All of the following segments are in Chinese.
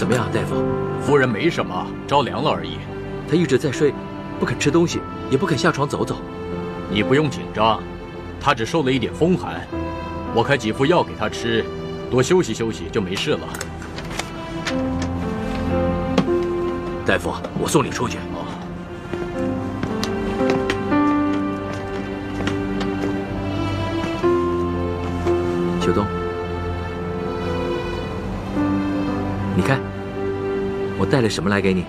怎么样，大夫？夫人没什么，着凉了而已。她一直在睡，不肯吃东西，也不肯下床走走。你不用紧张，她只受了一点风寒，我开几副药给她吃，多休息休息就没事了。大夫，我送你出去。哦。秋冬，你看，我带了什么来给你？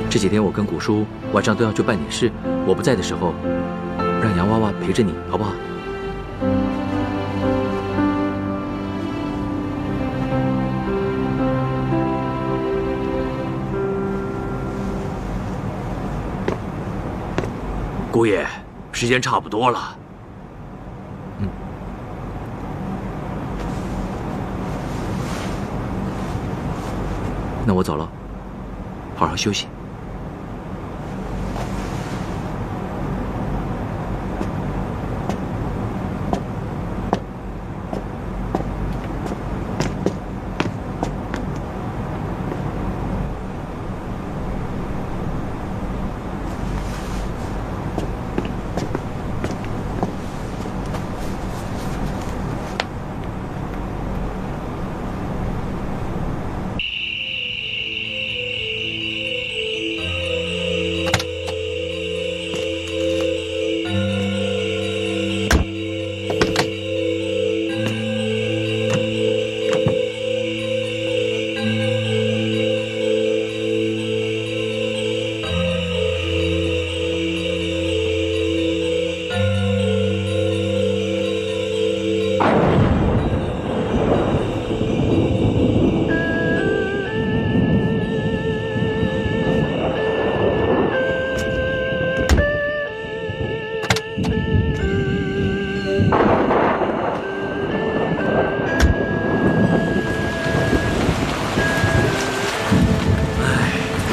这几天我跟古叔晚上都要去办点事，我不在的时候，让洋娃娃陪着你，好不好？姑爷，时间差不多了。那我走了，好好休息。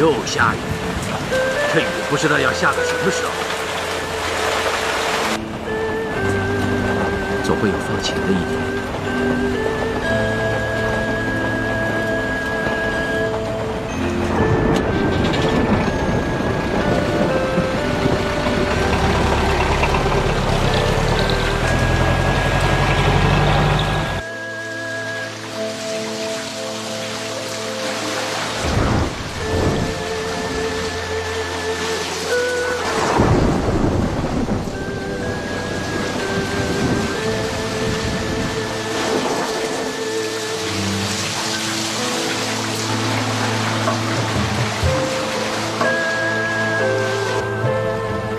又下雨，这雨不知道要下到什么时候，总会有放晴的一天。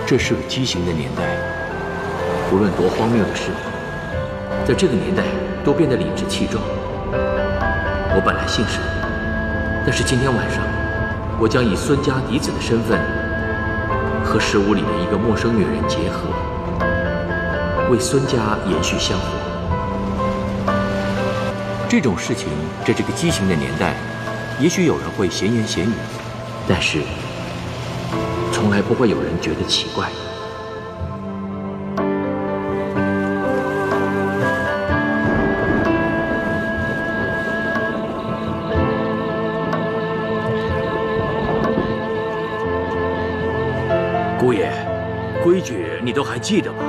这是个畸形的年代，无论多荒谬的事，在这个年代都变得理直气壮。我本来姓沈，但是今天晚上，我将以孙家嫡子的身份，和15里的一个陌生女人结合，为孙家延续香火。这种事情，在这个畸形的年代，也许有人会闲言闲语，但是从来不会有人觉得奇怪。姑爷，规矩你都还记得吧？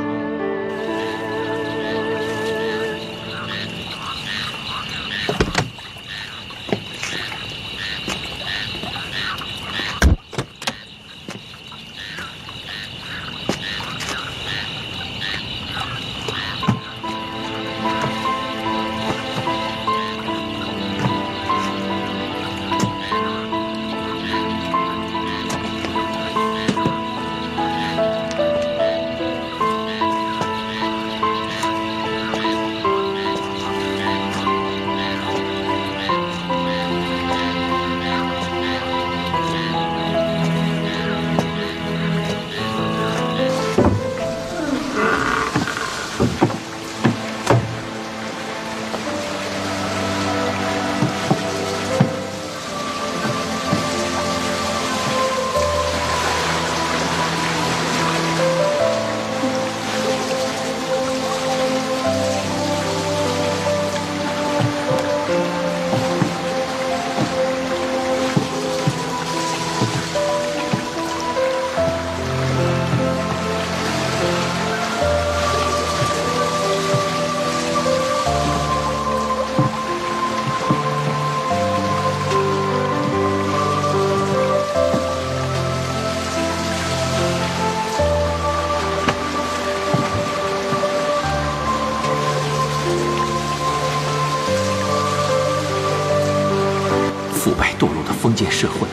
腐败堕落的封建社会，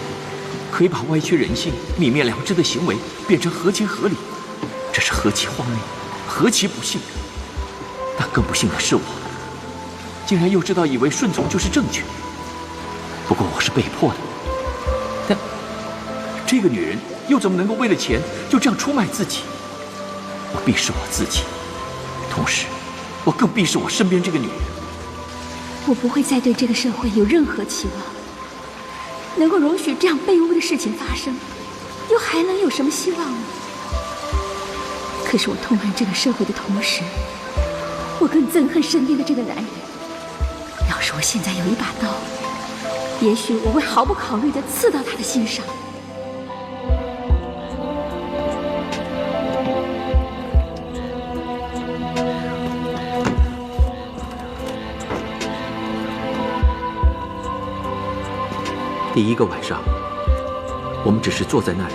可以把歪曲人性、泯灭良知的行为变成合情合理，这是何其荒谬，何其不幸！但更不幸的是我，竟然幼稚到以为顺从就是正确。不过我是被迫的，但这个女人又怎么能够为了钱就这样出卖自己？我鄙视我自己，同时，我更鄙视我身边这个女人。我不会再对这个社会有任何期望，能够容许这样卑污的事情发生，又还能有什么希望呢？可是我痛恨这个社会的同时，我更憎恨身边的这个男人。要是我现在有一把刀，也许我会毫不考虑地刺到他的心上。第一个晚上，我们只是坐在那里，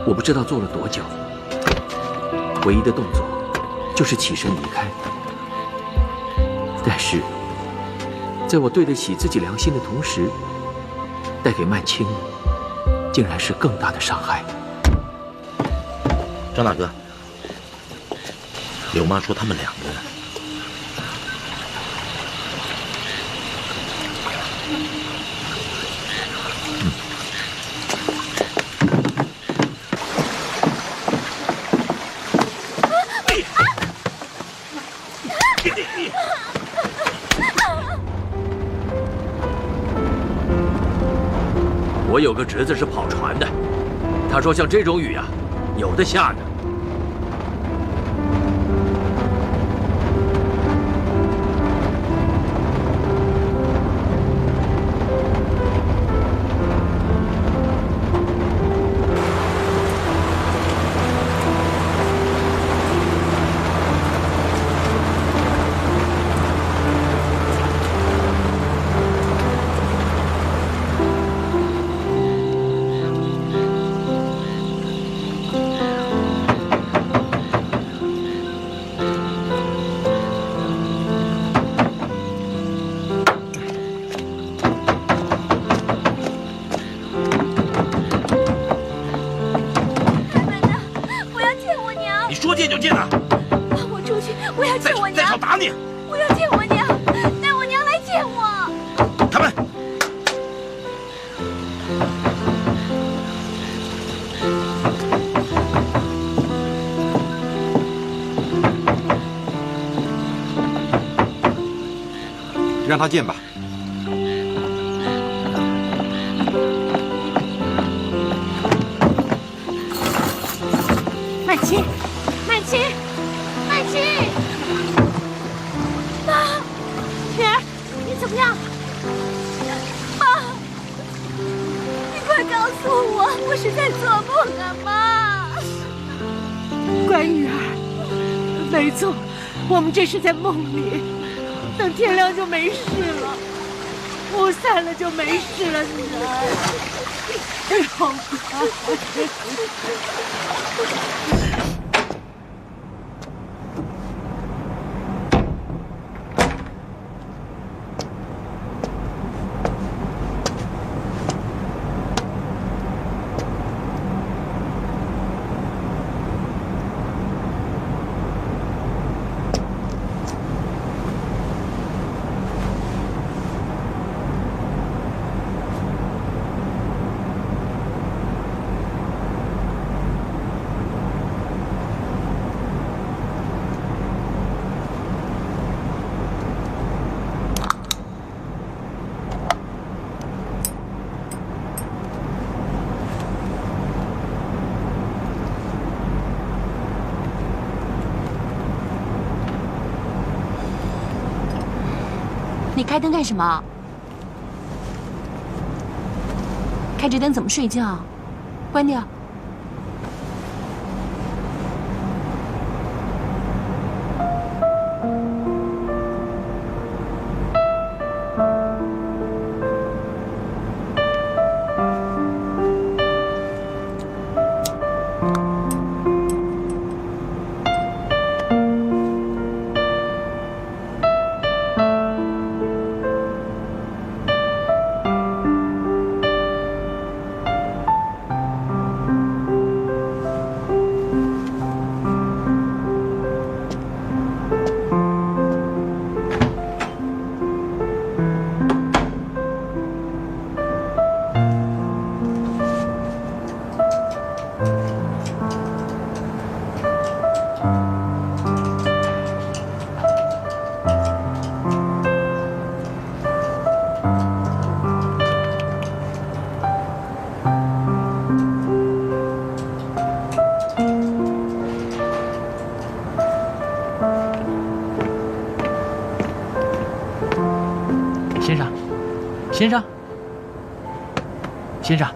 我不知道坐了多久，唯一的动作就是起身离开。但是，在我对得起自己良心的同时，带给曼青竟然是更大的伤害。张大哥，柳妈说他们两个我有个侄子是跑船的，他说像这种雨啊，有的下呢。见就见啊！放我出去！我要见我娘！再吵打你！我要见我娘，带我娘来见我！开门！让他见吧。曼青，曼青，曼青！妈，女儿，你怎么样？妈，你快告诉我，我是在做梦啊，妈！乖女儿，没错，我们这是在梦里。等天亮就没事了，雾散了就没事了，女儿。哎，好乖。你开灯干什么？开着灯怎么睡觉？关掉。先生，先生，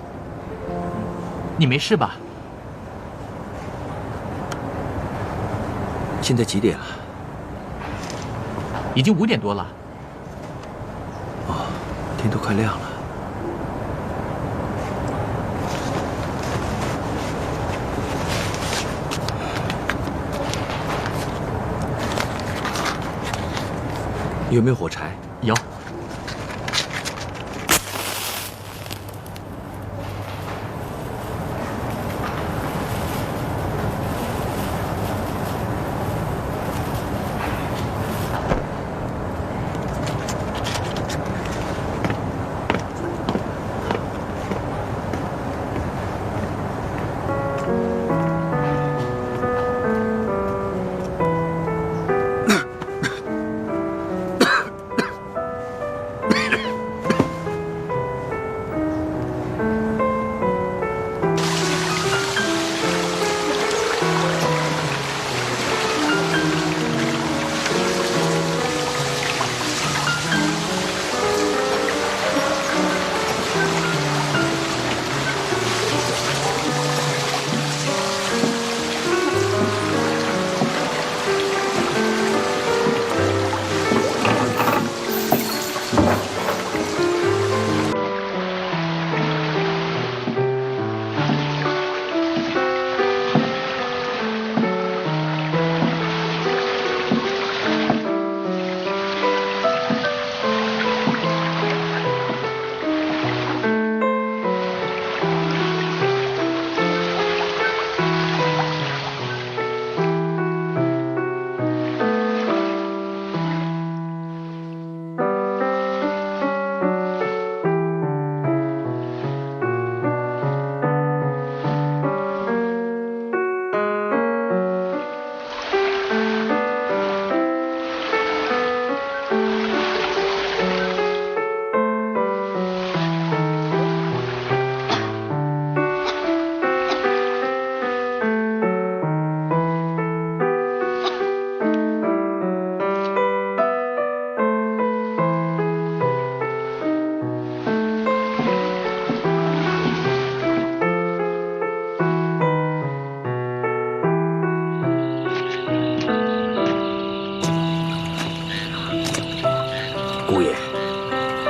你没事吧？现在几点了？已经5点多了。哦，天都快亮了。有没有火柴？有。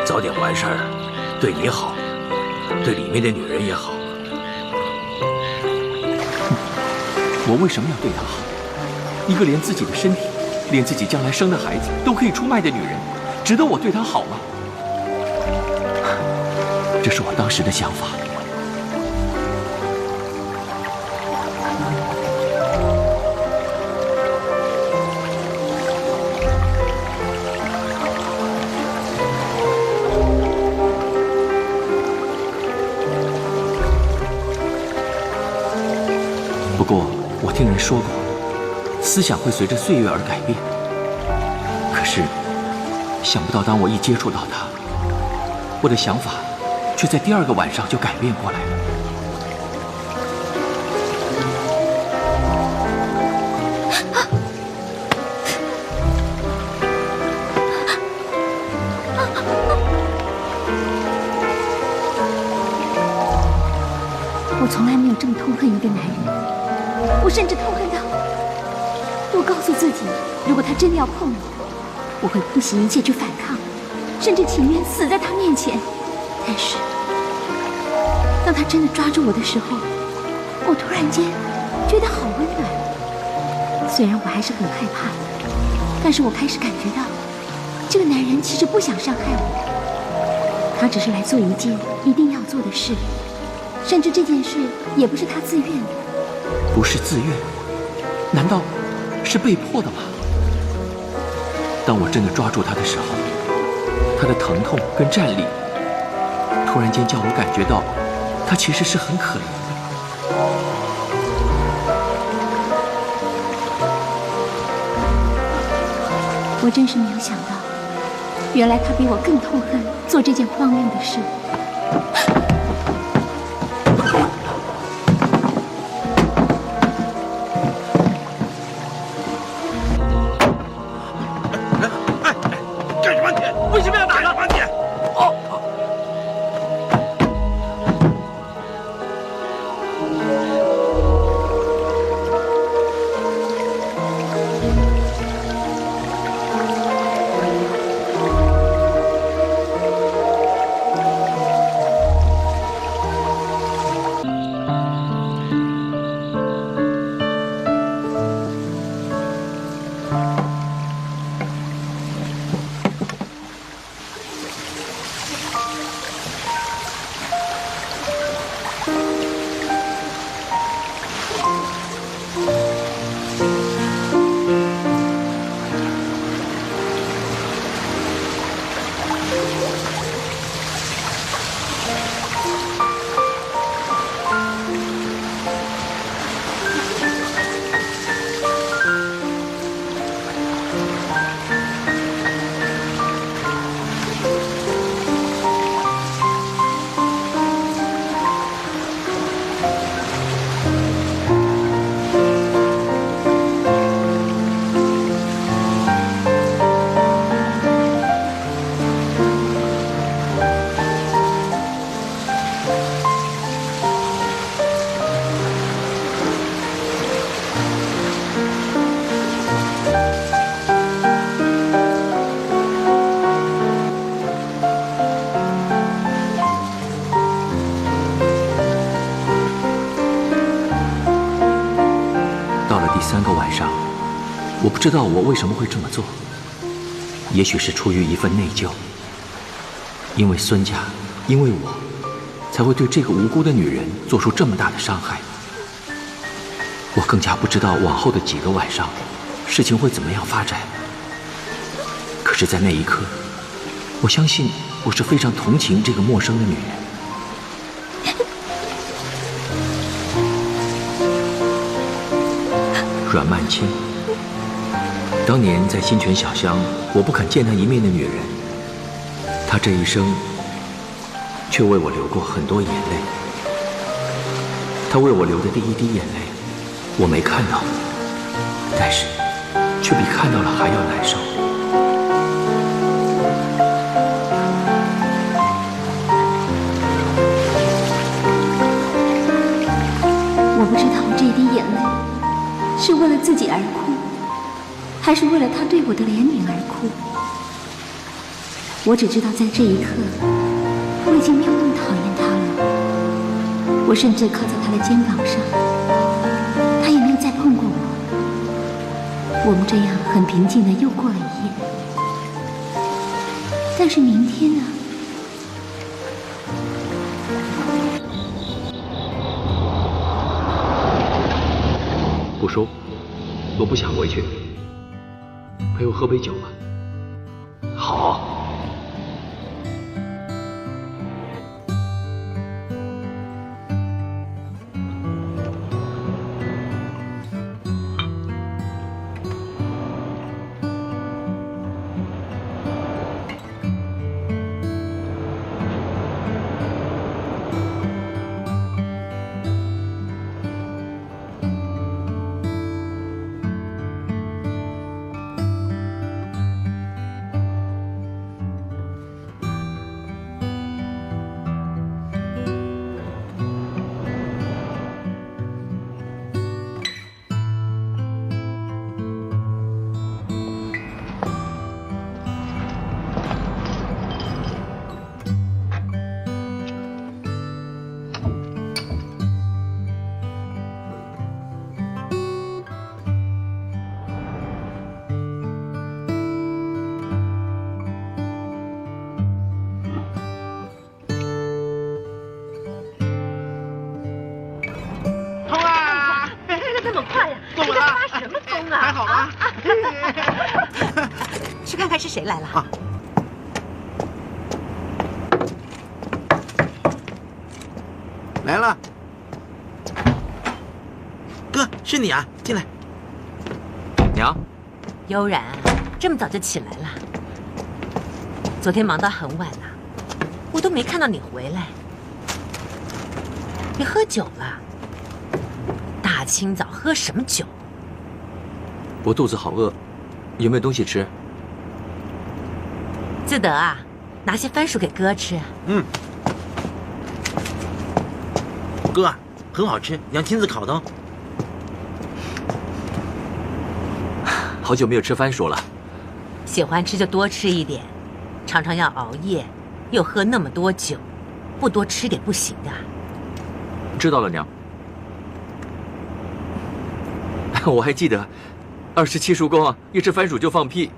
早点完事儿，对你好，对里面的女人也好。我为什么要对她好？一个连自己的身体，连自己将来生的孩子都可以出卖的女人，值得我对她好吗？这是我当时的想法。不过，我听人说过，思想会随着岁月而改变。可是，想不到当我一接触到它，我的想法却在第二个晚上就改变过来了。我从来没有这么痛恨一个男人。我甚至痛恨到，我告诉自己，如果他真的要碰我，我会不惜一切去反抗，甚至情愿死在他面前。但是，当他真的抓住我的时候，我突然间觉得好温暖。虽然我还是很害怕，但是我开始感觉到，这个男人其实不想伤害我，他只是来做一件一定要做的事，甚至这件事也不是他自愿的。不是自愿，难道是被迫的吗？当我真的抓住他的时候，他的疼痛跟战栗，突然间叫我感觉到，他其实是很可怜的。我真是没有想到，原来他比我更痛恨做这件荒谬的事。晚上，我不知道我为什么会这么做。也许是出于一份内疚，因为孙家，因为我，才会对这个无辜的女人做出这么大的伤害。我更加不知道往后的几个晚上，事情会怎么样发展。可是，在那一刻，我相信我是非常同情这个陌生的女人。阮曼青，当年在新泉小乡，我不肯见她一面的女人，她这一生却为我流过很多眼泪。她为我流的第一滴眼泪，我没看到，但是却比看到了还要难受。我不知道我这一滴眼泪是为了自己而哭，还是为了他对我的怜悯而哭。我只知道在这一刻，我已经没有那么讨厌他了。我甚至靠在他的肩膀上，他也没有再碰过我。我们这样很平静地又过了一夜。但是明天呢？不说，我不想回去，陪我喝杯酒吧。好。去看看是谁来了。啊，来了，哥，是你啊，进来。娘，悠然，这么早就起来了？昨天忙到很晚了，我都没看到你回来。你喝酒了？大清早喝什么酒？我肚子好饿，有没有东西吃？自得啊，拿些番薯给哥吃。嗯，哥，很好吃，娘亲自烤的哦。好久没有吃番薯了。喜欢吃就多吃一点，常常要熬夜，又喝那么多酒，不多吃点不行的。知道了，娘。我还记得，27叔公啊，一吃番薯就放屁。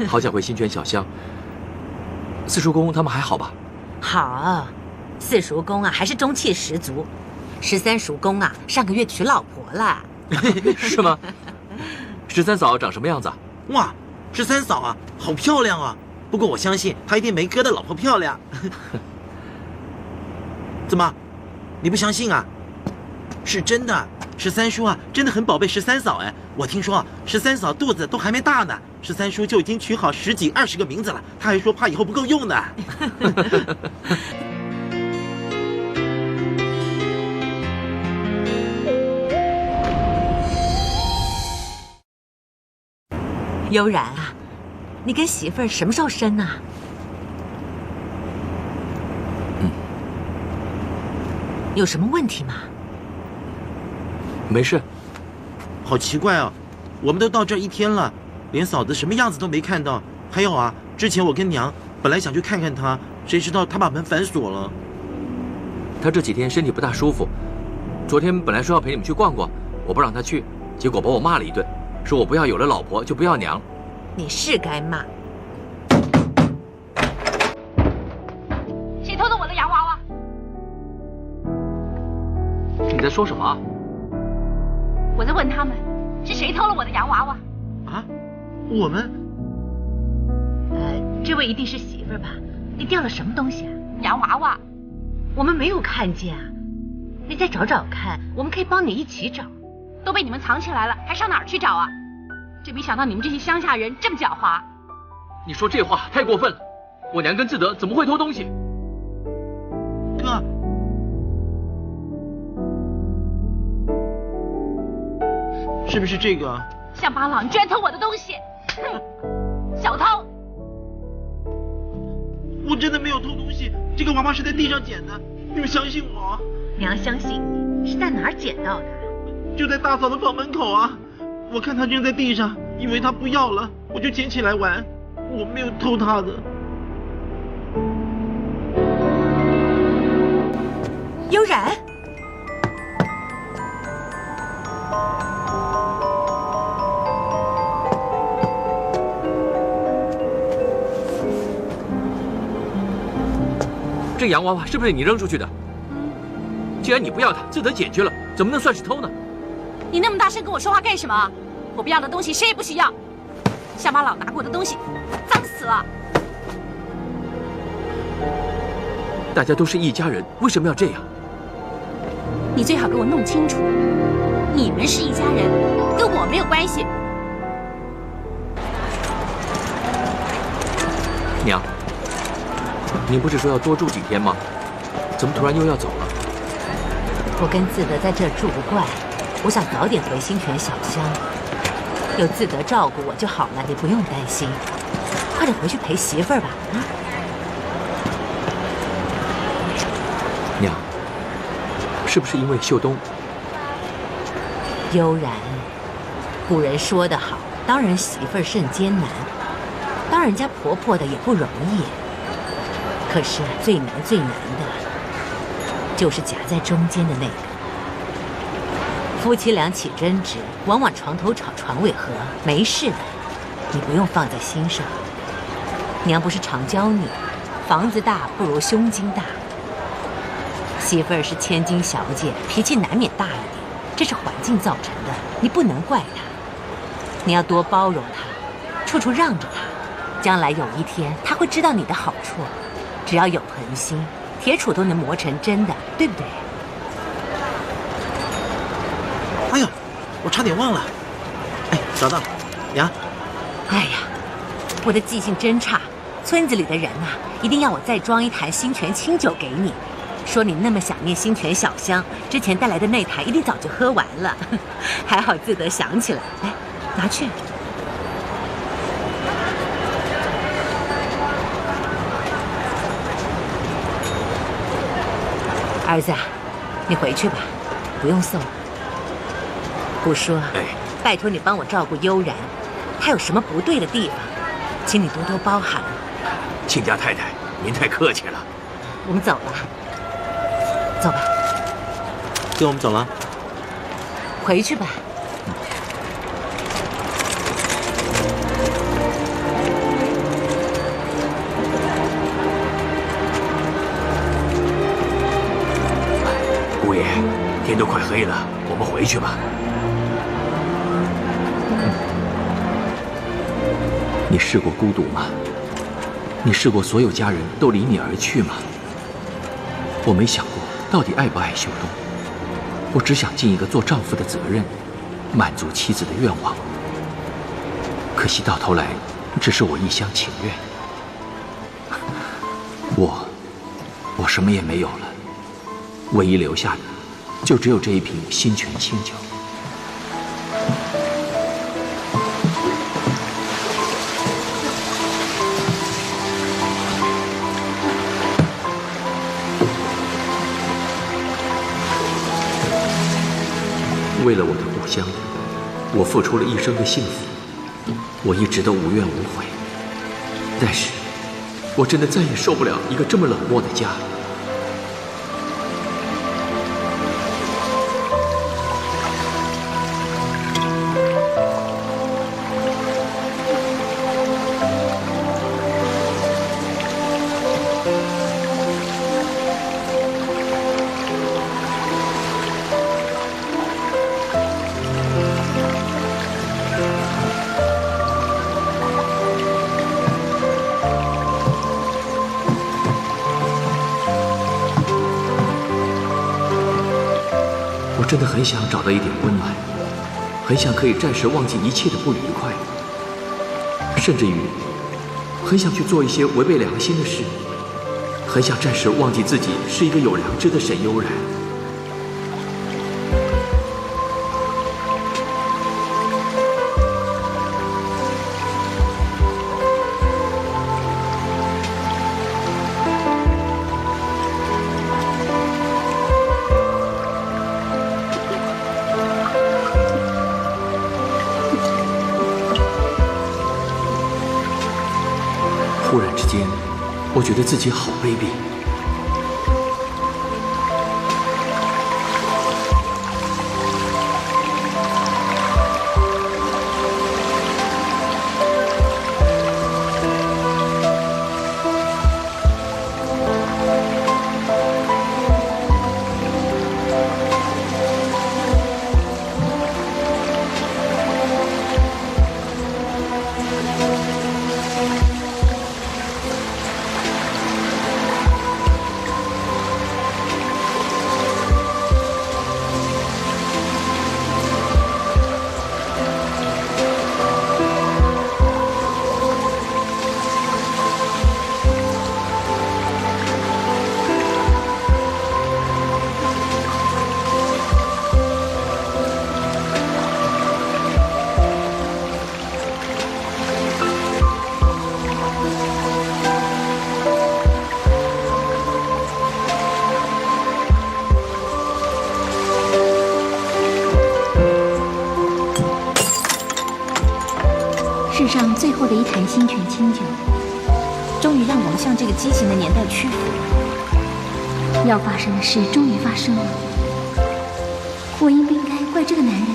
好想回新泉小乡。四叔公他们还好吧？好，四叔公啊还是中气十足，13叔公啊上个月娶老婆了。是吗？13嫂长什么样子啊？哇，13嫂啊，好漂亮啊！不过我相信她一定没哥的老婆漂亮。怎么，你不相信啊？是真的，13叔啊，真的很宝贝13嫂哎。我听说13嫂肚子都还没大呢，13叔就已经取好10几20个名字了，他还说怕以后不够用呢。悠然啊，你跟媳妇儿什么时候生啊？有什么问题吗？没事。好奇怪哦，我们都到这1天了，连嫂子什么样子都没看到。还有啊，之前我跟娘本来想去看看她，谁知道她把门反锁了。她这几天身体不大舒服，昨天本来说要陪你们去逛逛，我不让她去，结果把我骂了一顿，说我不要有了老婆就不要娘。你是该骂。谁偷的我的洋娃娃？你在说什么？我在问他们，是谁偷了我的洋娃娃？啊，我们这位一定是媳妇儿吧？你掉了什么东西啊？洋娃娃。我们没有看见啊，你再找找看，我们可以帮你一起找。都被你们藏起来了，还上哪儿去找啊？真没想到你们这些乡下人这么狡猾。你说这话太过分了，我娘跟志德怎么会偷东西？哥，是不是这个？乡巴佬，你居然偷我的东西！哼，小偷！我真的没有偷东西，这个娃娃是在地上捡的，你们相信我？娘相信你，是在哪儿捡到的？就在大嫂的房门口啊！我看她扔在地上，以为她不要了，我就捡起来玩。我没有偷她的。悠然，这洋娃娃是不是你扔出去的？既然你不要它，志德捡去了，怎么能算是偷呢？你那么大声跟我说话干什么？我不要的东西谁也不许要。乡巴佬拿过的东西，脏死了。大家都是一家人，为什么要这样？你最好给我弄清楚，你们是一家人，跟我没有关系。娘，您不是说要多住几天吗？怎么突然又要走了？我跟自德在这儿住不惯，我想早点回新泉小乡，有自德照顾我就好了，你不用担心。快点回去陪媳妇儿吧，啊！娘，是不是因为秀东？悠然，古人说得好，当人媳妇儿甚艰难，当人家婆婆的也不容易。可是最难的，就是夹在中间的那个。夫妻俩起争执，往往床头吵床尾和，没事的，你不用放在心上。娘不是常教你，房子大不如胸襟大。媳妇儿是千金小姐，脾气难免大一点，这是环境造成的，你不能怪她。你要多包容她，处处让着她，将来有一天她会知道你的好处。只要有恒心，铁杵都能磨成针的，对不对？哎呦，我差点忘了。哎，找到了，娘。哎呀，我的记性真差，村子里的人啊，一定要我再装一坛新泉清酒给你，说你那么想念新泉小香，之前带来的那坛一定早就喝完了。还好自得想起来，来，拿去。儿子，你回去吧，不用送了。不说，拜托你帮我照顾悠然，他有什么不对的地方，请你多多包涵。亲家太太，您太客气了。我们走了，走吧。跟我们走了。回去吧。姑爷，天都快黑了，我们回去吧。你试过孤独吗？你试过所有家人都离你而去吗？我没想过到底爱不爱秀东，我只想尽一个做丈夫的责任，满足妻子的愿望。可惜到头来，只是我一厢情愿。我什么也没有了，唯一留下的就只有这一瓶新泉清酒。为了我的故乡，我付出了一生的幸福，我一直都无怨无悔。但是，我真的再也受不了一个这么冷漠的家。真的很想找到一点温暖，很想可以暂时忘记一切的不愉快，甚至于很想去做一些违背良心的事，很想暂时忘记自己是一个有良知的沈悠然。忽然之间，我觉得自己好卑鄙。世上最后的一坛星泉清酒，终于让我们向这个畸形的年代屈服了。要发生的事终于发生了，我应不应该怪这个男人呢？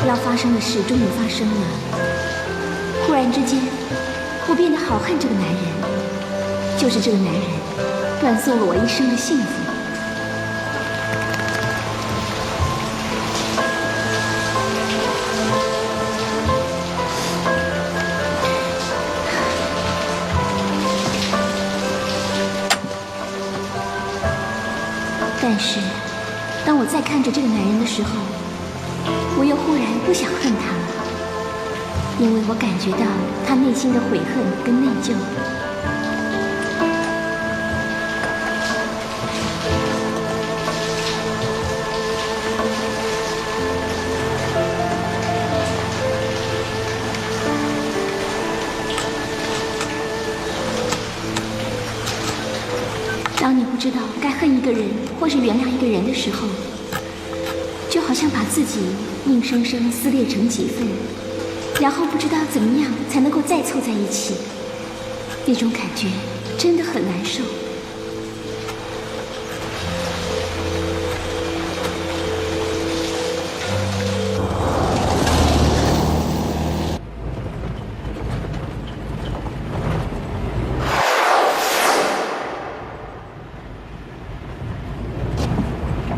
要发生的事终于发生了。忽然之间，我变得好恨这个男人，就是这个男人断送了我一生的幸福。但是，当我再看着这个男人的时候，我又忽然不想恨他了，因为我感觉到他内心的悔恨跟内疚。当你不知道该恨一个人或是原谅一个人的时候，就好像把自己硬生生撕裂成几份，然后不知道怎么样才能够再凑在一起，那种感觉真的很难受。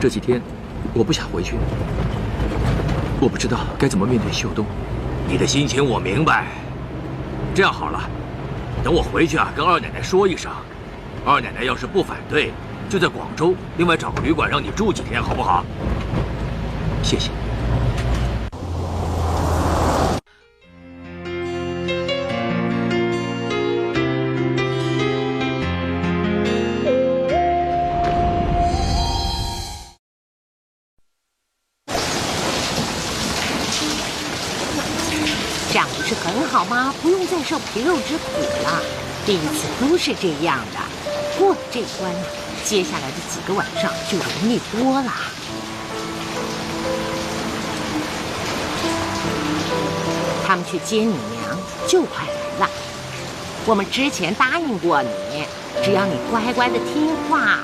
这几天我不想回去，我不知道该怎么面对秀东。你的心情我明白。这样好了，等我回去跟二奶奶说一声，二奶奶要是不反对，就在广州另外找个旅馆让你住几天，好不好？谢谢。这样不是很好吗？不用再受皮肉之苦了。第一次都是这样的，过了这关接下来的几个晚上就容易多了。他们去接你娘就快来了。我们之前答应过你，只要你乖乖的听话，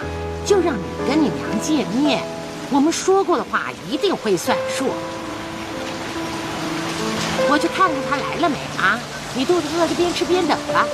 就让你跟你娘见面。我们说过的话一定会算数。我去看看他来了没啊？你肚子饿就边吃边等吧。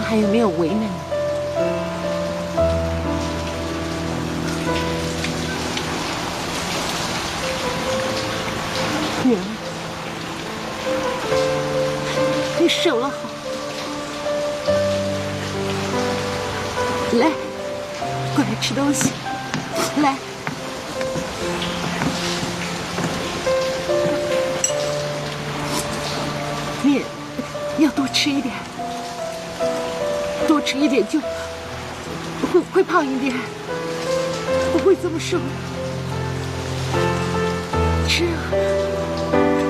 还有没有为难你？女儿，你守了好。来，过来吃东西。来。你要多吃一点。多吃一点就会胖一点，不会这么瘦。吃啊，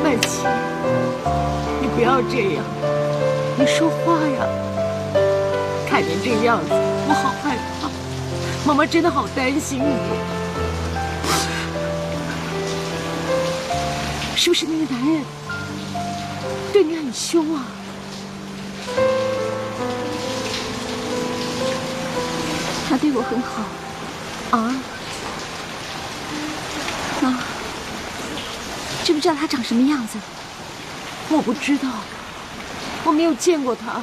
曼琪，你不要这样，你说话呀！看你这样子，我好害怕，妈妈真的好担心你。是不是那个男人对你很凶啊？他对我很好，啊，妈，知不知道他长什么样子？我不知道，我没有见过他，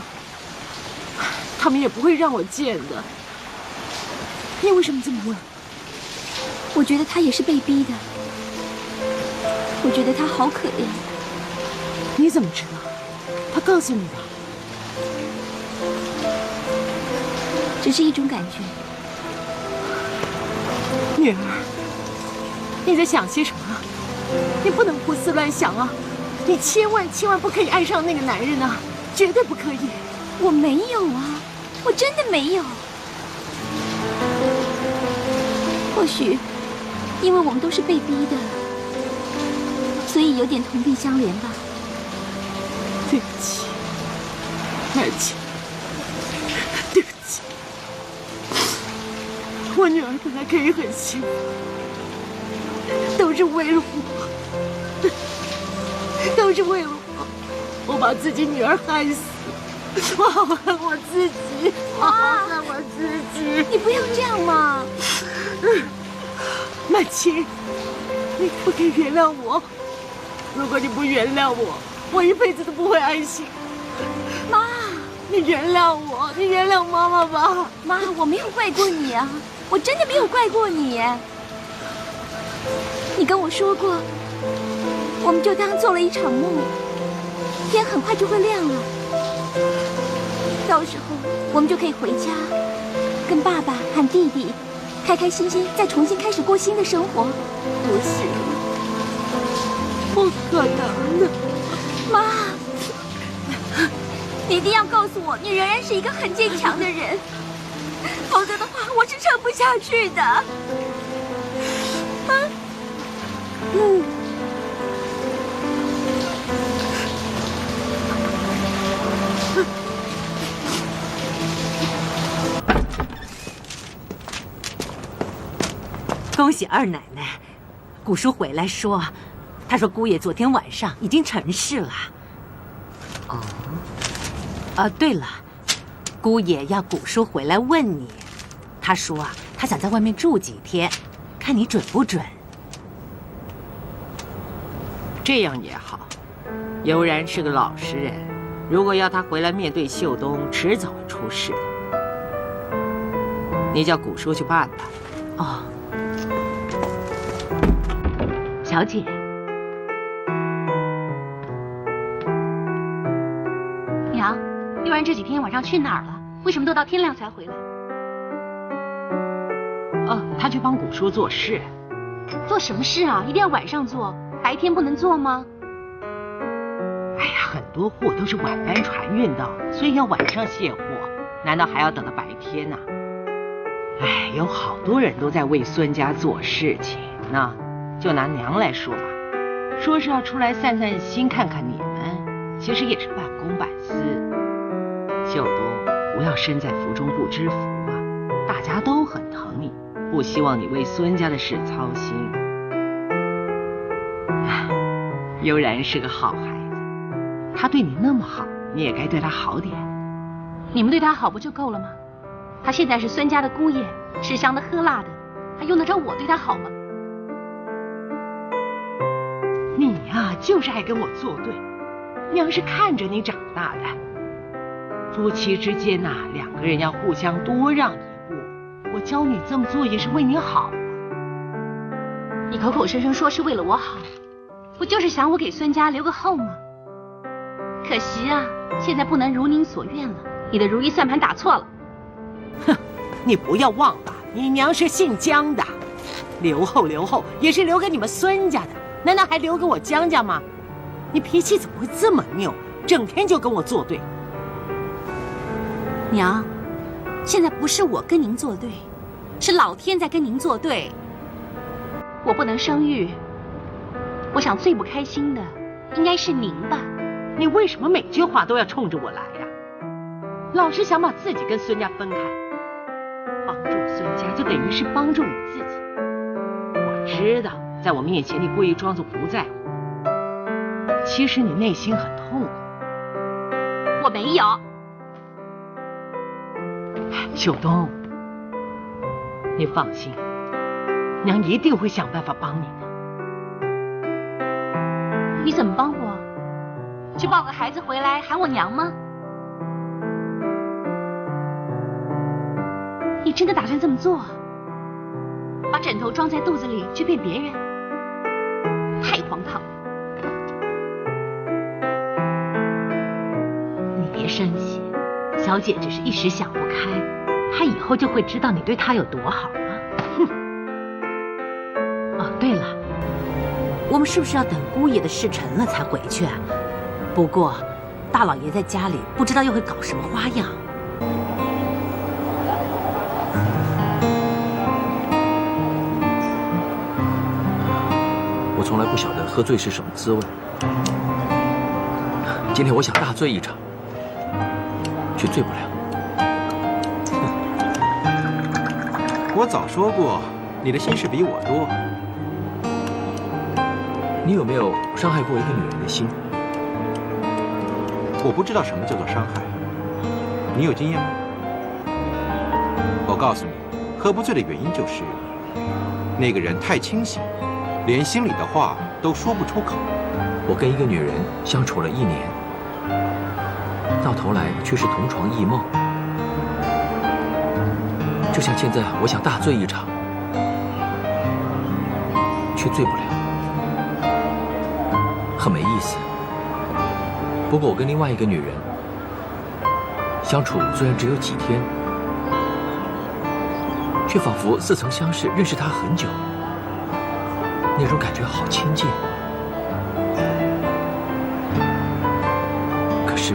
他们也不会让我见的。你为什么这么问？我觉得他也是被逼的，我觉得他好可怜。你怎么知道？他告诉你的？只是一种感觉。女儿，你在想些什么？你不能胡思乱想啊！你千万不可以爱上那个男人啊，绝对不可以！我没有啊，我真的没有。或许，因为我们都是被逼的，所以有点同病相怜吧。对不起，曼琪，对不起。我女儿本来可以很幸福，都是为了我，都是为了我把自己女儿害死，我好恨我自己，我好恨我自己。你不要这样嘛，曼琪，你不可以原谅我。如果你不原谅我，我一辈子都不会安心。妈，你原谅我，你原谅妈妈吧。妈，我没有怪过你啊。我真的没有怪过你。你跟我说过，我们就当做了一场梦，天很快就会亮了，到时候我们就可以回家，跟爸爸和弟弟开开心心再重新开始过新的生活。不行，不可能的，妈，你一定要告诉我，你仍然是一个很坚强的人，否则的话，我是撑不下去的。恭喜二奶奶，古叔回来说，他说姑爷昨天晚上已经成事了。哦，对了，姑爷要古叔回来问你，他说啊，他想在外面住几天，看你准不准。这样也好。悠然是个老实人，如果要他回来面对秀东，迟早会出事的。你叫古叔去办吧。哦。小姐，娘，悠然这几天晚上去哪儿了？为什么都到天亮才回来？他去帮古叔做事。做什么事啊？一定要晚上做，白天不能做吗？哎呀，很多货都是晚班船运的，所以要晚上卸货，难道还要等到白天呢？哎，有好多人都在为孙家做事情呢。就拿娘来说吧，说是要出来散散心，看看你们，其实也是半公半私。秀东，不要身在福中不知福啊！大家都很疼你，不希望你为孙家的事操心。悠然是个好孩子，他对你那么好，你也该对他好点。你们对他好不就够了吗？他现在是孙家的姑爷，吃香的喝辣的，还用得着我对他好吗？你呀，就是爱跟我作对。娘是看着你长大的，夫妻之间呐，两个人要互相多让一步。我教你这么做也是为你好啊。你口口声声说是为了我好，不就是想我给孙家留个后吗？可惜啊，现在不能如您所愿了，你的如意算盘打错了。哼，你不要忘了，你娘是姓姜的，留后也是留给你们孙家的。难道还留给我姜家吗？你脾气怎么会这么拗，整天就跟我作对？娘，现在不是我跟您作对，是老天在跟您作对。我不能生育，我想最不开心的应该是您吧？你为什么每句话都要冲着我来呀？老是想把自己跟孙家分开，帮助孙家就等于是帮助你自己。我知道。在我面前，你故意装作不在乎，其实你内心很痛苦。我没有。秀东，你放心，娘一定会想办法帮你的。你怎么帮我？去抱个孩子回来喊我娘吗？你真的打算这么做？把枕头装在肚子里去骗别人？太荒唐了！你别生气，小姐只是一时想不开，她以后就会知道你对她有多好了。哼！哦，对了，我们是不是要等姑爷的事成了才回去啊？不过，大老爷在家里不知道又会搞什么花样。我从来不晓得喝醉是什么滋味。今天我想大醉一场，却醉不了。我早说过，你的心事比我多。你有没有伤害过一个女人的心？我不知道什么叫做伤害，你有经验吗？我告诉你，喝不醉的原因就是，那个人太清醒，连心里的话都说不出口。我跟一个女人相处了1年，到头来却是同床异梦。就像现在，我想大醉一场，却醉不了，很没意思。不过我跟另外一个女人相处虽然只有几天，却仿佛似曾相识，认识她很久，那种感觉好亲近。可是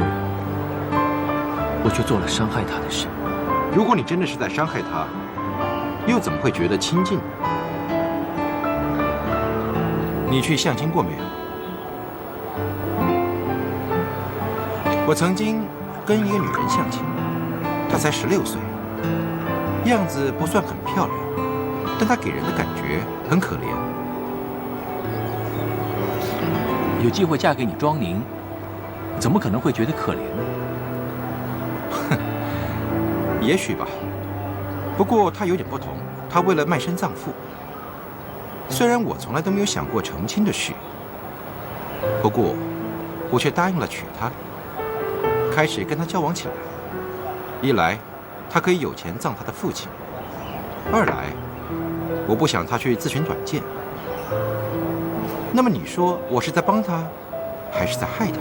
我却做了伤害她的事。如果你真的是在伤害他，又怎么会觉得亲近？你去相亲过没有？我曾经跟一个女人相亲，她才16岁，样子不算很漂亮，但她给人的感觉很可怜。有机会嫁给你庄宁，怎么可能会觉得可怜呢？也许吧，不过她有点不同，她为了卖身葬父。虽然我从来都没有想过成亲的事，不过我却答应了娶她，开始跟她交往起来。一来，她可以有钱葬她的父亲；二来，我不想她去自寻短见。那么你说我是在帮她，还是在害她？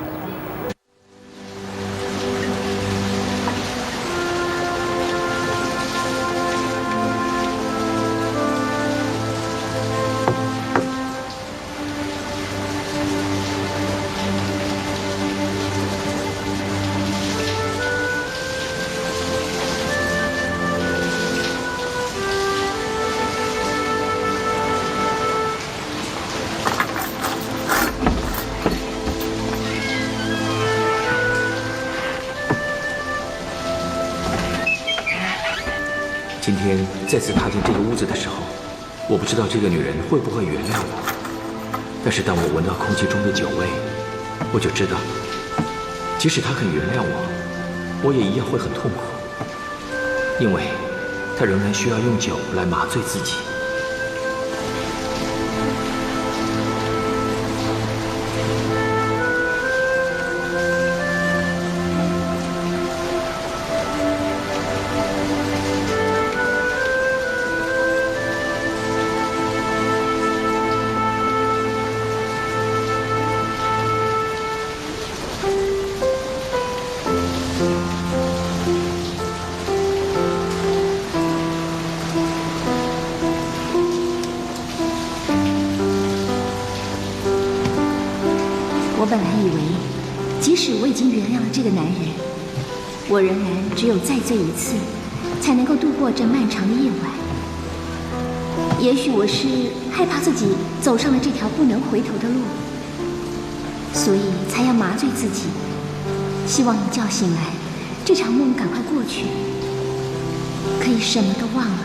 今天再次踏进这个屋子的时候，我不知道这个女人会不会原谅我。但是当我闻到空气中的酒味，我就知道，即使她肯原谅我，我也一样会很痛苦，因为她仍然需要用酒来麻醉自己。我本来以为，即使我已经原谅了这个男人，我仍然只有再醉一次，才能够度过这漫长的夜晚。也许我是害怕自己走上了这条不能回头的路，所以才要麻醉自己，希望一觉醒来，这场梦赶快过去，可以什么都忘了。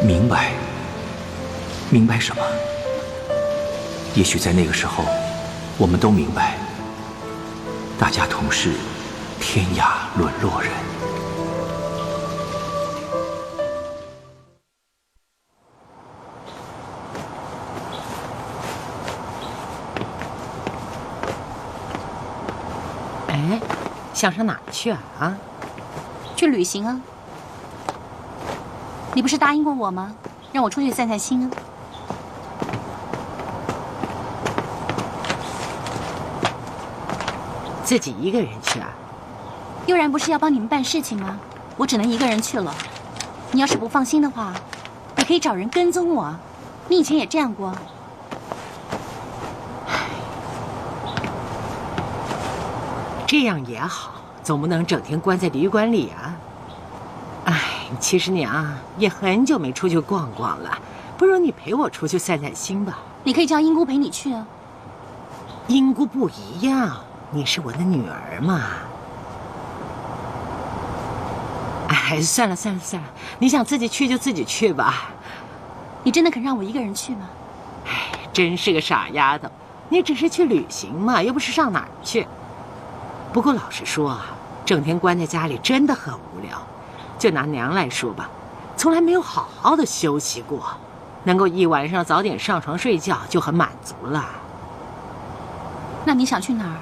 明白，明白什么？也许在那个时候，我们都明白，大家同是天涯沦落人。想上哪儿去啊？啊？去旅行啊！你不是答应过我吗？让我出去散散心啊！自己一个人去啊？悠然不是要帮你们办事情吗？我只能一个人去了。你要是不放心的话，你可以找人跟踪我。你以前也这样过。这样也好，总不能整天关在旅馆里啊。哎，其实你啊，也很久没出去逛逛了，不如你陪我出去散散心吧。你可以叫英姑陪你去啊。英姑不一样，你是我的女儿嘛。哎，算了，你想自己去就自己去吧。你真的肯让我一个人去吗？哎，真是个傻丫头，你只是去旅行嘛，又不是上哪儿去。不过老实说啊，整天关在家里真的很无聊。就拿娘来说吧，从来没有好好的休息过，能够一晚上早点上床睡觉就很满足了。那你想去哪儿？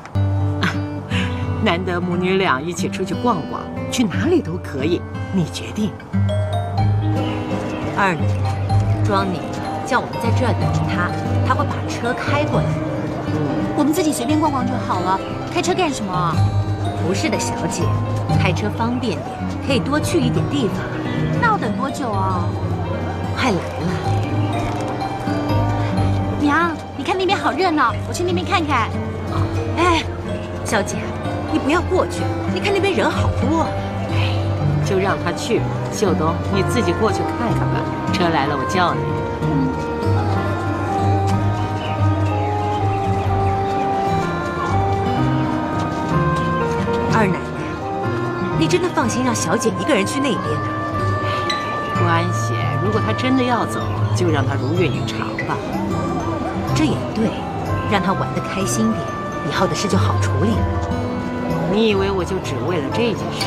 难得母女俩一起出去逛逛，去哪里都可以，你决定。二奶，庄宁叫我们在这儿等着他，他会把车开过来。我们自己随便逛逛就好了，开车干什么啊？不是的，小姐，开车方便点，可以多去一点地方。那要等多久啊？快来了。娘，你看那边好热闹，我去那边看看。哎，小姐，你不要过去，你看那边人好多。哎，就让他去吧。秀东，你自己过去看看吧。车来了，我叫你。二奶奶，你真的放心让小姐一个人去那边啊？没关系，如果她真的要走，就让她如愿以偿吧。这也对，让她玩得开心点，以后的事就好处理了。你以为我就只为了这件事？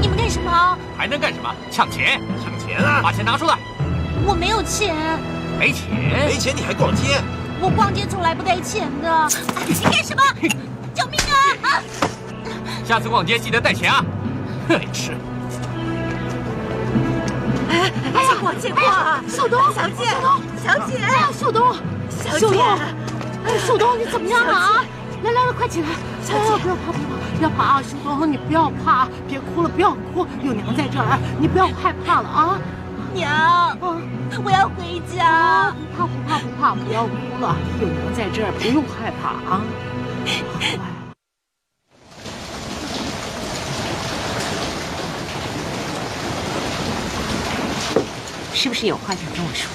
你们干什么？还能干什么？抢钱！抢钱啊！把钱拿出来！我没有钱，没钱？没钱你还逛街？我逛街从来不带钱的。你干什么？救命啊！下次逛街记得带钱啊！没吃。借过！秀东，小姐，秀东，秀东，你怎么样了啊？来，快起来！小姐，不要怕啊！秀东，你不要怕，别哭了，不要哭，有娘在这儿，你不要害怕了啊！娘，我要回家。不怕，不要哭了，有娘在这儿，不用害怕啊！是不是有话想跟我说？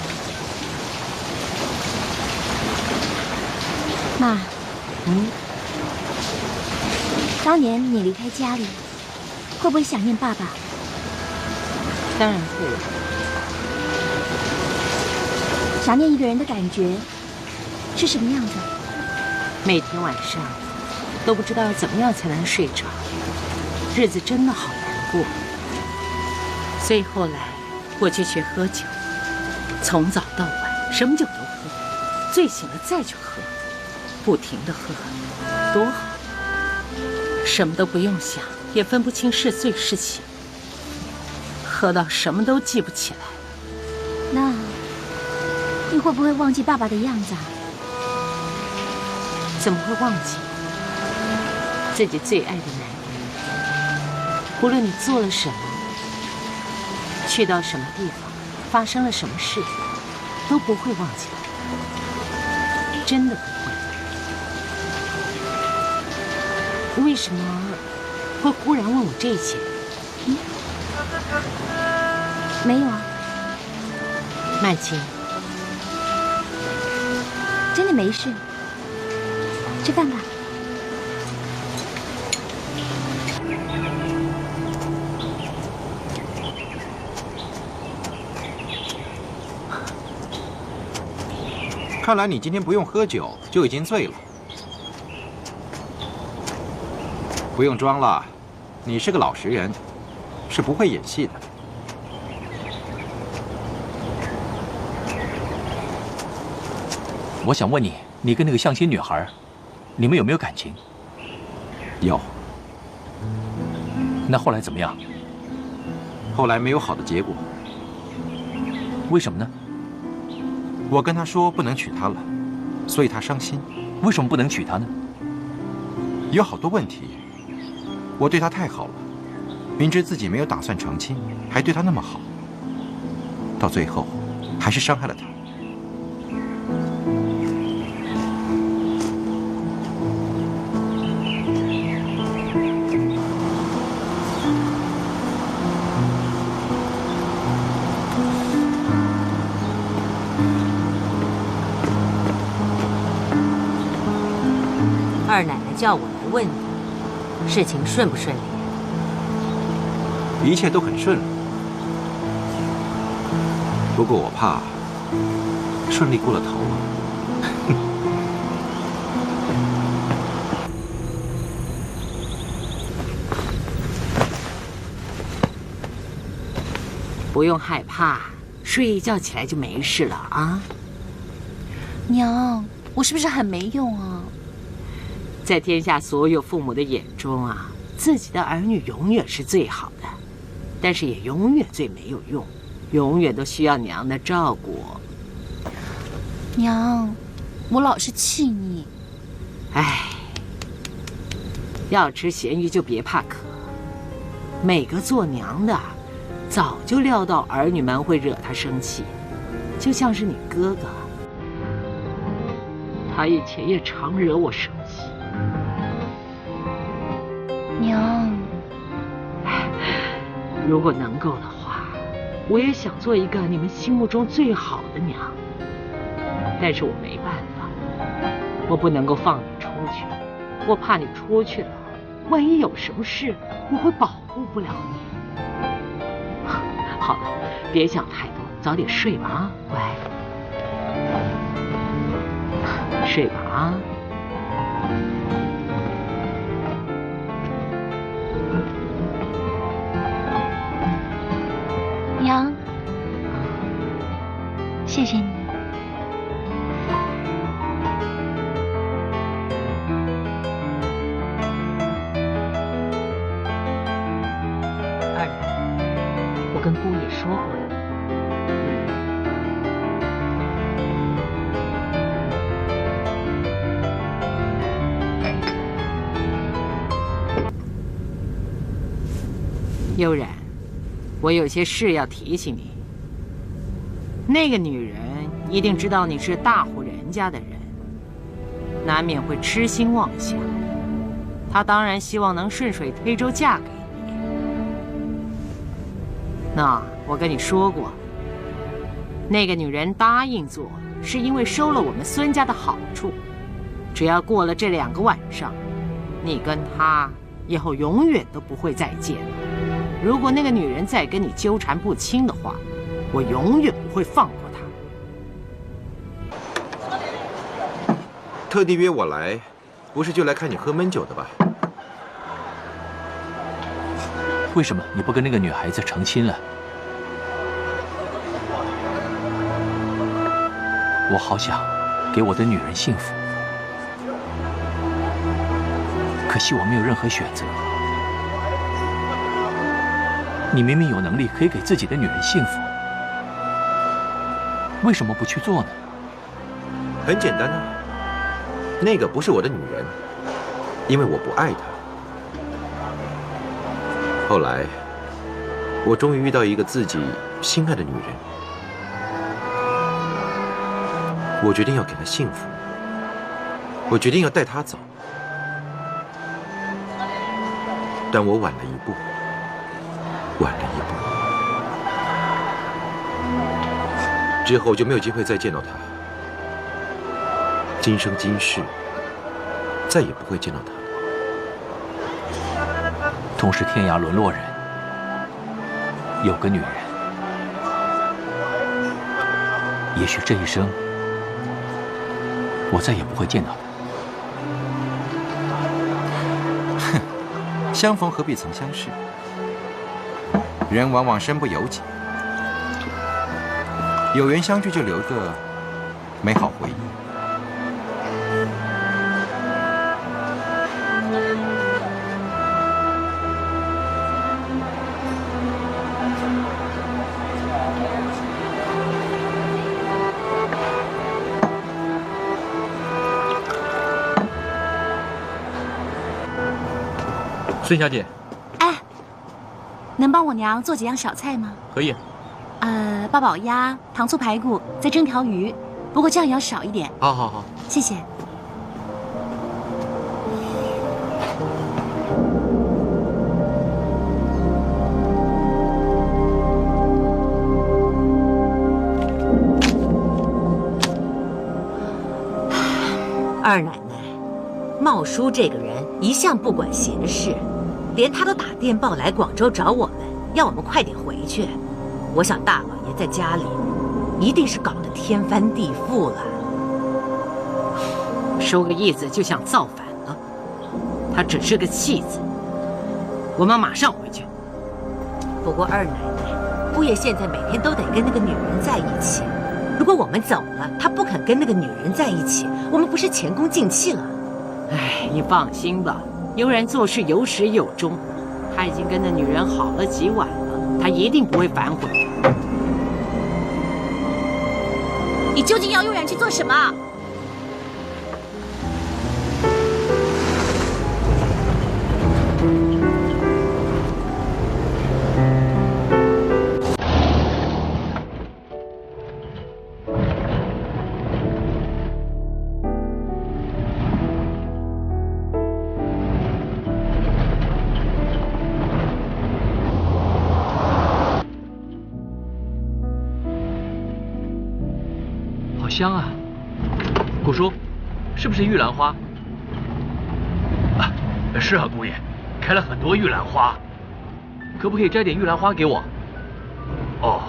妈，当年你离开家里，会不会想念爸爸？当然会了。想念一个人的感觉是什么样的？每天晚上都不知道要怎么样才能睡着，日子真的好难过。所以后来我就学喝酒，从早到晚什么酒都喝，醉醒了再去喝，不停地喝，多好！什么都不用想，也分不清是醉是醒，喝到什么都记不起来。那你会不会忘记爸爸的样子啊？怎么会忘记自己最爱的男人？无论你做了什么，去到什么地方，发生了什么事，都不会忘记的，真的不会。为什么会忽然问我这些？没有啊，曼青，真的没事。吃饭吧。看来你今天不用喝酒就已经醉了。不用装了，你是个老实人，是不会演戏的。我想问你，你跟那个相亲女孩，你们有没有感情？有。那后来怎么样？后来没有好的结果。为什么呢？我跟她说不能娶她了，所以她伤心。为什么不能娶她呢？有好多问题。我对她太好了，明知自己没有打算成亲，还对她那么好，到最后还是伤害了她。二奶奶叫我来问你，事情顺不顺利？一切都很顺利，不过我怕顺利过了头了。不用害怕，睡一觉起来就没事了啊。娘，我是不是很没用啊？在天下所有父母的眼中啊，自己的儿女永远是最好的，但是也永远最没有用，永远都需要娘的照顾。娘，我老是气你。唉，要吃咸鱼就别怕渴。每个做娘的，早就料到儿女们会惹她生气，就像是你哥哥，他以前也常惹我生气。娘，如果能够的话，我也想做一个你们心目中最好的娘，但是我没办法，我不能够放你出去，我怕你出去了，万一有什么事，我会保护不了你。好了，别想太多，早点睡吧啊，乖，睡吧啊。娘，谢谢你。二奶，我跟姑爷说过了。悠然，我有些事要提醒你。那个女人一定知道你是大户人家的人，难免会痴心妄想。她当然希望能顺水推舟嫁给你。那我跟你说过，那个女人答应做，是因为收了我们孙家的好处。只要过了这2个晚上，你跟她以后永远都不会再见了。如果那个女人再跟你纠缠不清的话，我永远不会放过她。特地约我来，不是就来看你喝闷酒的吧？为什么你不跟那个女孩子成亲了？我好想给我的女人幸福，可惜我没有任何选择。你明明有能力可以给自己的女人幸福，为什么不去做呢？很简单啊，那个不是我的女人，因为我不爱她。后来，我终于遇到一个自己心爱的女人，我决定要给她幸福，我决定要带她走，但我晚了一步。晚了一步，之后就没有机会再见到他。今生今世，再也不会见到他。同是天涯沦落人，有个女人，也许这一生我再也不会见到他。哼，相逢何必曾相识，人往往身不由己，有缘相聚就留个美好回忆。孙小姐，哎，能帮我娘做几样小菜吗？可以。八宝鸭、糖醋排骨，再蒸条鱼，不过酱也要少一点。好好好，谢谢。二奶奶，茂叔这个人一向不管闲事，连他都打电报来广州找我们，要我们快点回去。我想大老爷在家里一定是搞得天翻地覆了。说个意思就想造反了，他只是个弃子。我们马上回去。不过二奶奶，姑爷现在每天都得跟那个女人在一起，如果我们走了，他不肯跟那个女人在一起，我们不是前功尽弃了？哎，你放心吧，有人做事有始有终，他已经跟那女人好了几晚了，他一定不会反悔。你究竟要悠然去做什么？好香啊！古叔，是不是玉兰花？啊，是啊，姑爷，开了很多玉兰花，可不可以摘点玉兰花给我？哦。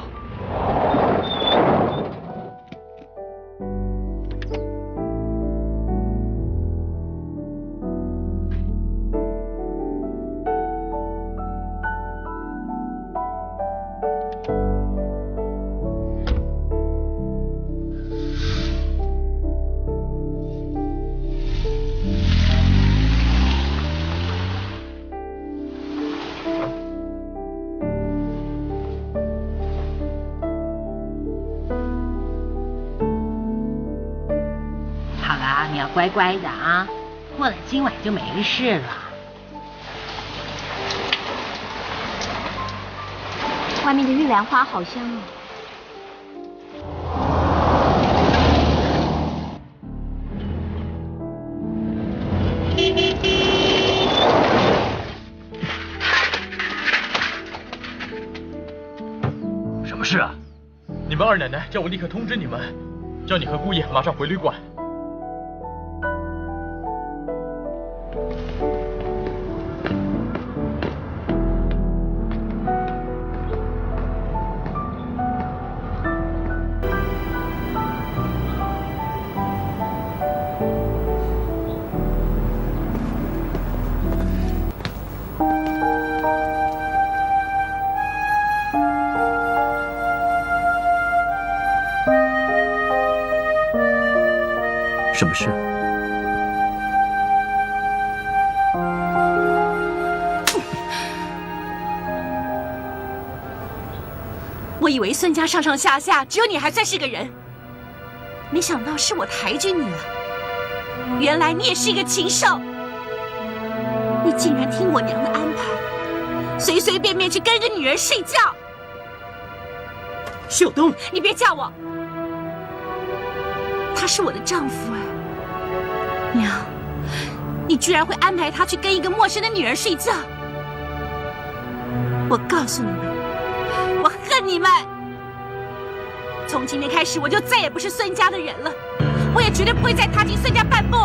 你要乖乖的啊，过了今晚就没事了。外面的玉兰花好香哦。什么事啊？你们二奶奶叫我立刻通知你们，叫你和姑爷马上回旅馆。什么事？我以为孙家上上下下只有你还算是个人，没想到是我抬举你了。原来你也是一个禽兽！你竟然听我娘的安排，随随便便去跟一个女人睡觉。秀东，你别叫我，他是我的丈夫哎。娘，你居然会安排他去跟一个陌生的女人睡觉！我告诉你们，我恨你们！从今天开始，我就再也不是孙家的人了，我也绝对不会再踏进孙家半步。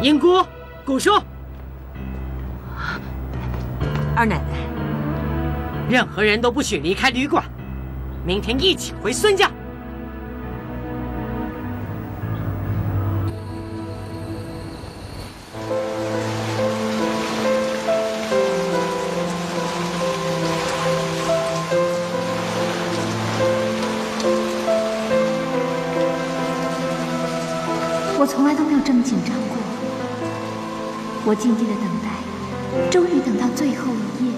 英姑，古叔，二奶奶，任何人都不许离开旅馆，明天一起回孙家。我从来都没有这么紧张过。我静静的等待，终于等到最后一夜。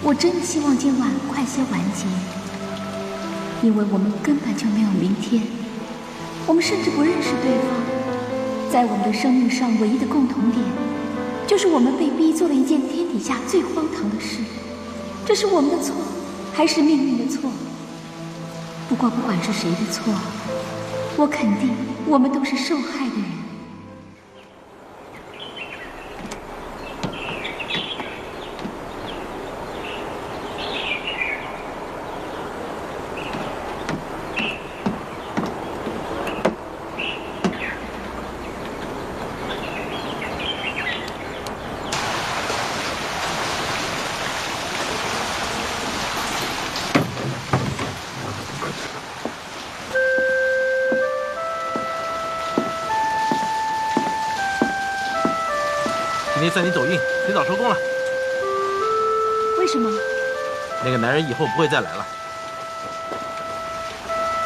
我真的希望今晚快些完结，因为我们根本就没有明天，我们甚至不认识对方。在我们的生命上，唯一的共同点，就是我们被逼做了一件天底下最荒唐的事。这是我们的错，还是命运的错？不过不管是谁的错，我肯定我们都是受害的人。今天算你走运，提早收工了。为什么？那个男人以后不会再来了。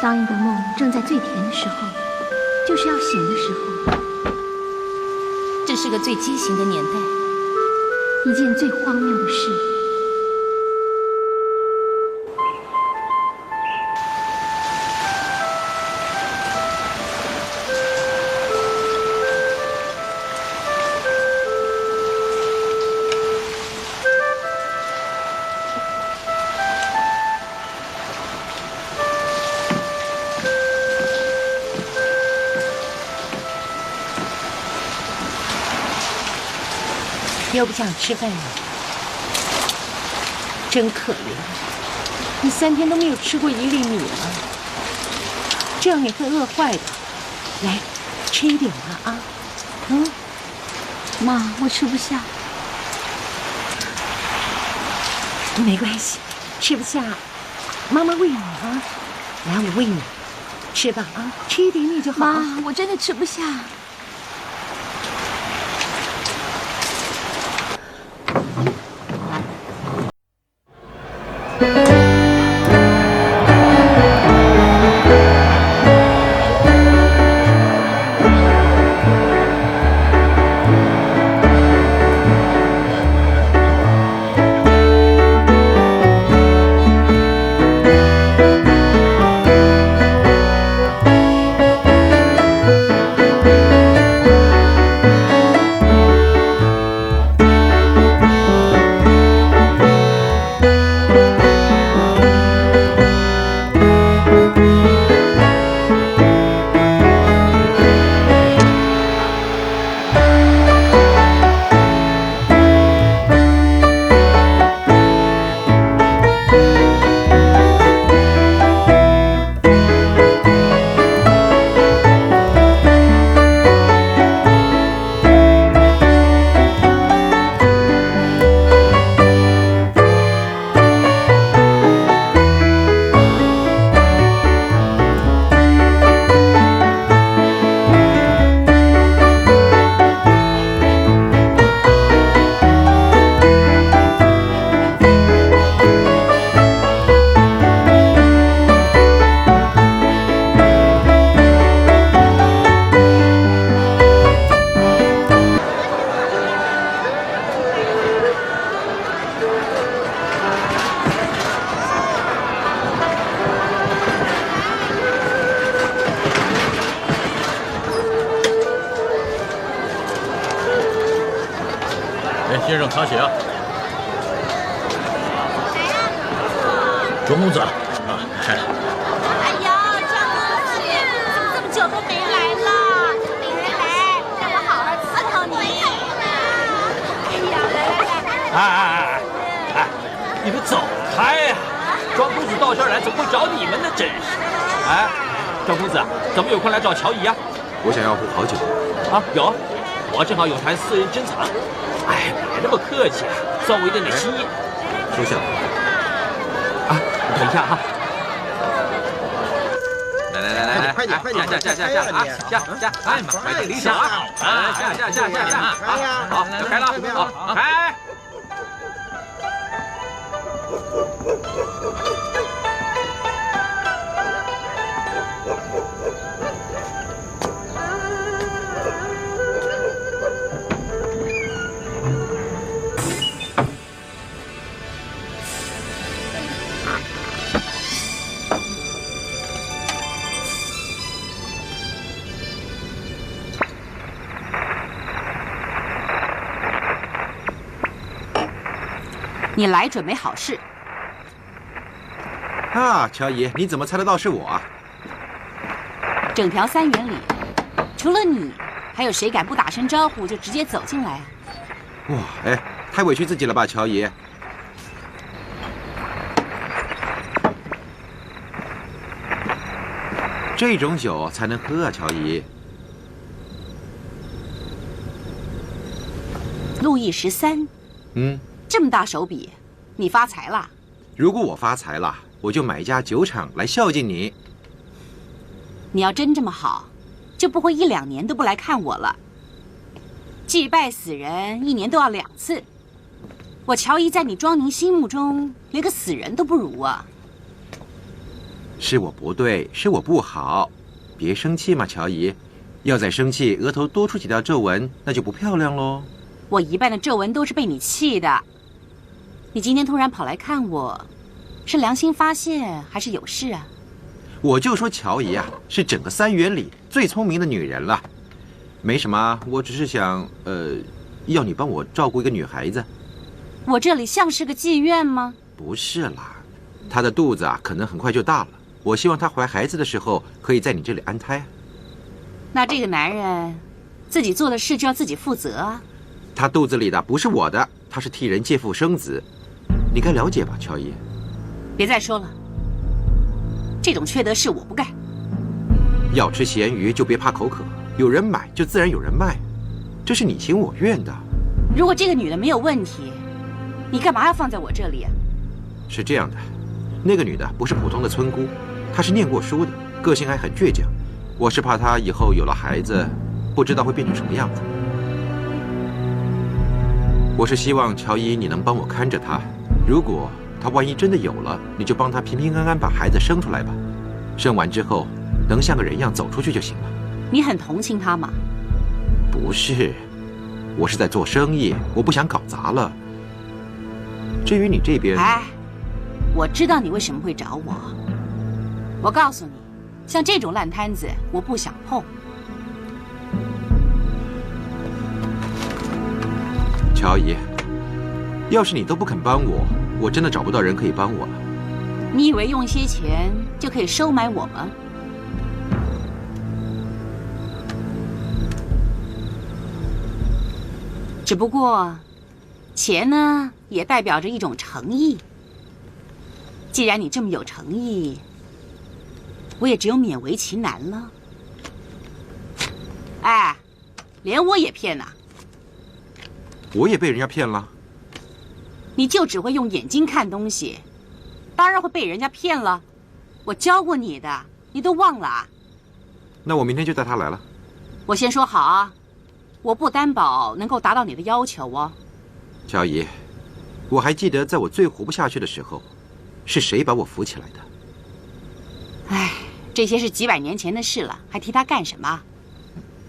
当一个梦正在最甜的时候，就是要醒的时候。这是个最畸形的年代，一件最荒谬的事。又不想吃饭了，真可怜！你3天都没有吃过1粒米了，这样你会饿坏的。来，吃一点吧啊！妈，我吃不下。没关系，吃不下，妈妈喂你啊！来，我喂你，吃吧啊，吃一点点就好。妈，我真的吃不下。先生擦鞋啊！钟公子啊，哎呀，张公子，怎么这么久都没来了？没人来，让我好好伺候你。哎呀，来！哎，你们走开呀！庄公子到这儿来，怎么会找你们呢？真是！哎，庄公子，怎么有空来找乔姨啊？我想要壶好酒。啊，有，我正好有坛私人珍藏。哎，别那么客气啊，算我一点点心意。收下。啊，等一下哈。来，快点，下啊，下，哎，买个离手啊，下，好，要开了，好，开。你来准没好事啊，乔姨，你怎么猜得到是我啊？整条3元里，除了你，还有谁敢不打声招呼就直接走进来啊？哇，哎，太委屈自己了吧，乔姨。这种酒才能喝啊，乔姨。路易13，这么大手笔，你发财了？如果我发财了，我就买一家酒厂来孝敬你。你要真这么好，就不会1、2年都不来看我了。祭拜死人1年都要2次，我乔姨在你庄宁心目中连个死人都不如啊！是我不对，是我不好，别生气嘛，乔姨。要再生气，额头多出几条皱纹，那就不漂亮喽。我一半的皱纹都是被你气的。你今天突然跑来看我，是良心发泄还是有事啊？我就说乔姨啊，是整个3元里最聪明的女人了。没什么，我只是想，要你帮我照顾一个女孩子。我这里像是个妓院吗？不是啦，她的肚子啊，可能很快就大了。我希望她怀孩子的时候可以在你这里安胎。那这个男人，自己做的事就要自己负责啊。他肚子里的不是我的，他是替人借腹生子，你该了解吧，乔姨。别再说了，这种缺德事我不干。要吃咸鱼就别怕口渴，有人买就自然有人卖，这是你情我愿的。如果这个女的没有问题，你干嘛要放在我这里啊？是这样的，那个女的不是普通的村姑，她是念过书的，个性还很倔强。我是怕她以后有了孩子，不知道会变成什么样子。我是希望乔伊你能帮我看着她，如果她万一真的有了，你就帮她平平安安把孩子生出来吧。生完之后能像个人一样走出去就行了。你很同情她吗？不是，我是在做生意，我不想搞砸了。至于你这边，哎，我知道你为什么会找我。我告诉你，像这种烂摊子，我不想碰。乔姨，要是你都不肯帮我，我真的找不到人可以帮我了。你以为用一些钱就可以收买我吗？只不过，钱呢也代表着一种诚意。既然你这么有诚意，我也只有勉为其难了。哎，连我也骗呐！我也被人家骗了。你就只会用眼睛看东西，当然会被人家骗了。我教过你的，你都忘了啊？那我明天就带他来了。我先说好啊，我不担保能够达到你的要求哦。乔姨，我还记得在我最活不下去的时候，是谁把我扶起来的？哎，这些是几百年前的事了，还提他干什么？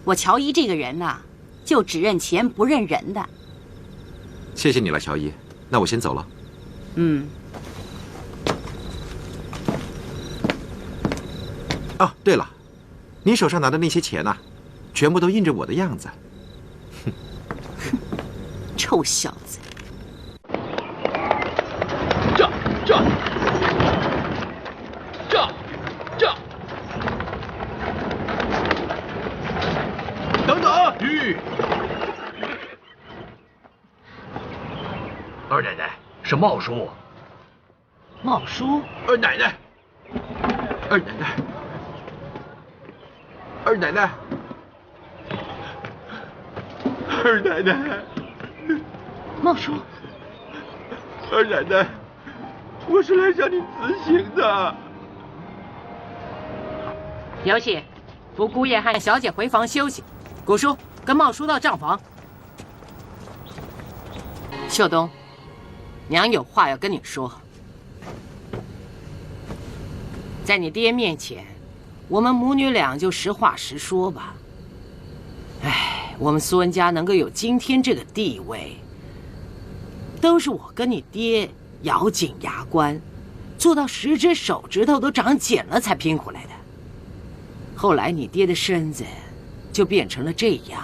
我乔伊这个人呐，就只认钱不认人的。谢谢你了，乔姨。那我先走了。哦，对了，你手上拿的那些钱呐，全部都印着我的样子。哼，臭小子！等等！二奶奶是茂叔。茂叔？二奶奶！二奶奶！二奶奶！二奶奶！茂叔！二奶奶，我是来向你辞行的。有喜，扶姑爷和小姐回房休息。古叔跟茂叔到账房。秀东，娘有话要跟你说。在你爹面前，我们母女俩就实话实说吧。哎，我们苏文家能够有今天这个地位，都是我跟你爹咬紧牙关，做到10只手指头都长茧了才拼回来的。后来你爹的身子就变成了这样。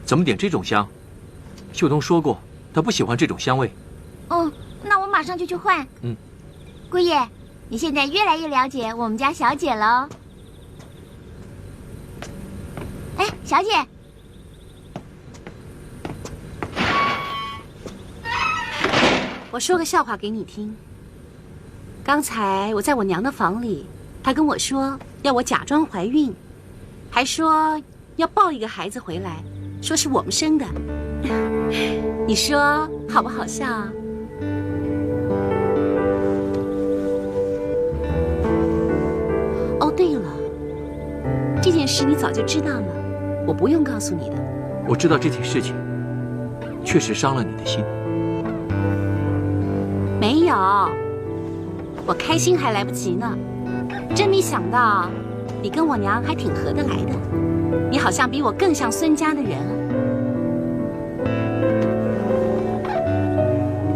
怎么点这种香？秀东说过，他不喜欢这种香味。哦，那我马上就去换。姑爷，你现在越来越了解我们家小姐喽。哎，小姐，我说个笑话给你听。刚才我在我娘的房里，她跟我说要我假装怀孕，还说要抱一个孩子回来。说是我们生的，你说好不好笑？哦，对了，这件事你早就知道了，我不用告诉你的。我知道这件事情确实伤了你的心。没有，我开心还来不及呢。真没想到，你跟我娘还挺合得来的。你好像比我更像孙家的人啊。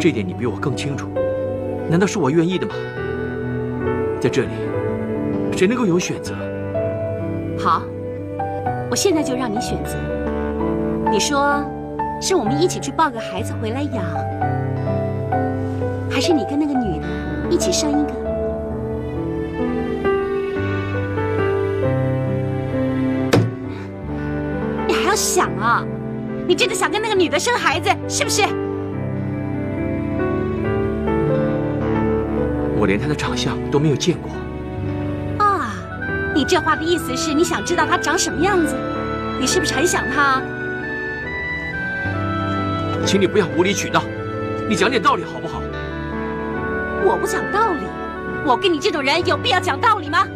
这点你比我更清楚，难道是我愿意的吗？在这里，谁能够有选择？好，我现在就让你选择。你说，是我们一起去抱个孩子回来养，还是你跟那个女的一起生一个？你还要想啊？你真的想跟那个女的生孩子，是不是？我连她的长相都没有见过。啊，你这话的意思是你想知道她长什么样子？你是不是很想她？请你不要无理取闹，你讲点道理好不好？我不讲道理，我跟你这种人有必要讲道理吗？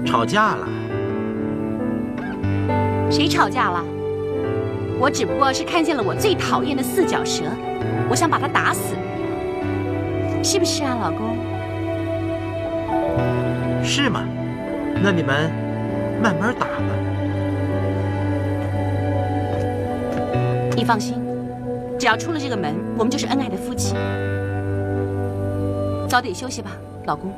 吵架了？谁吵架了？我只不过是看见了我最讨厌的四脚蛇，我想把它打死，是不是啊，老公？是吗？那你们慢慢打吧。你放心，只要出了这个门，我们就是恩爱的夫妻。早点休息吧，老公。